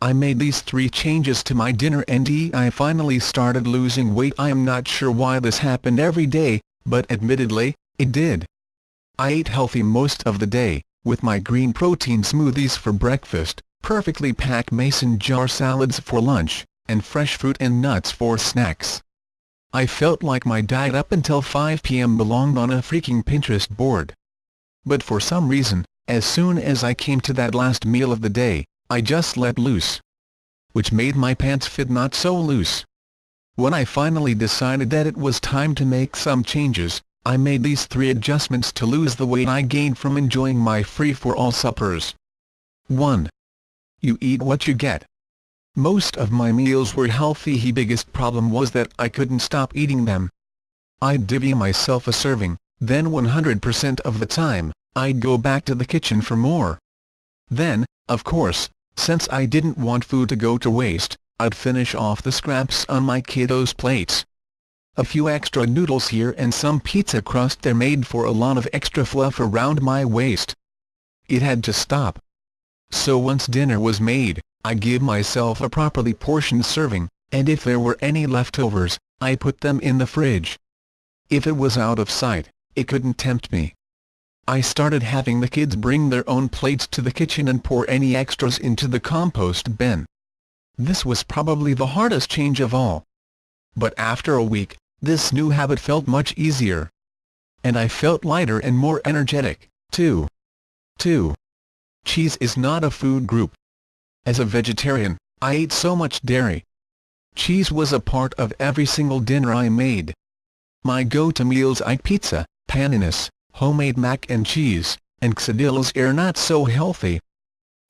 I made these 3 changes to my dinner and I finally started losing weight. I am not sure why this happened every day, but admittedly, it did. I ate healthy most of the day, with my green protein smoothies for breakfast, perfectly packed mason jar salads for lunch, and fresh fruit and nuts for snacks. I felt like my diet up until 5 p.m. belonged on a freaking Pinterest board. But for some reason, as soon as I came to that last meal of the day, I just let loose. Which made my pants fit not so loose. When I finally decided that it was time to make some changes, I made these 3 adjustments to lose the weight I gained from enjoying my free-for-all suppers. 1. You eat what you get. Most of my meals were healthy. The biggest problem was that I couldn't stop eating them. I'd divvy myself a serving, then 100% of the time, I'd go back to the kitchen for more. Then, of course, since I didn't want food to go to waste, I'd finish off the scraps on my kiddos' plates. A few extra noodles here and some pizza crust there made for a lot of extra fluff around my waist. It had to stop. So once dinner was made, I give myself a properly portioned serving, and if there were any leftovers, I put them in the fridge. If it was out of sight, it couldn't tempt me. I started having the kids bring their own plates to the kitchen and pour any extras into the compost bin. This was probably the hardest change of all. But after a week, this new habit felt much easier. And I felt lighter and more energetic, too. 2. Cheese is not a food group. As a vegetarian, I ate so much dairy. Cheese was a part of every single dinner I made. My go-to meals like pizza, paninis, homemade mac and cheese, and quesadillas are not so healthy.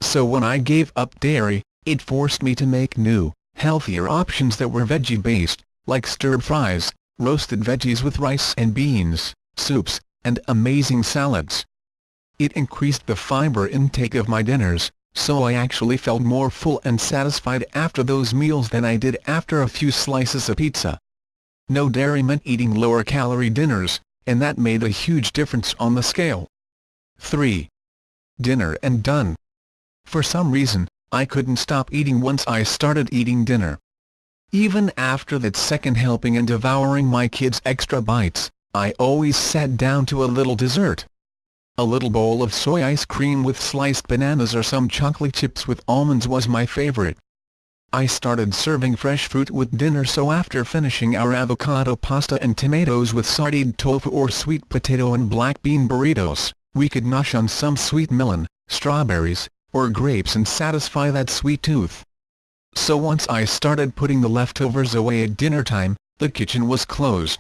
So when I gave up dairy, it forced me to make new, healthier options that were veggie-based, like stir-fries, roasted veggies with rice and beans, soups, and amazing salads. It increased the fiber intake of my dinners, so I actually felt more full and satisfied after those meals than I did after a few slices of pizza. No dairy meant eating lower-calorie dinners, and that made a huge difference on the scale. 3. Dinner and done. For some reason, I couldn't stop eating once I started eating dinner. Even after that second helping and devouring my kids' extra bites, I always sat down to a little dessert. A little bowl of soy ice cream with sliced bananas or some chocolate chips with almonds was my favorite. I started serving fresh fruit with dinner, so after finishing our avocado pasta and tomatoes with sauteed tofu or sweet potato and black bean burritos, we could nosh on some sweet melon, strawberries, or grapes and satisfy that sweet tooth. So once I started putting the leftovers away at dinner time, the kitchen was closed.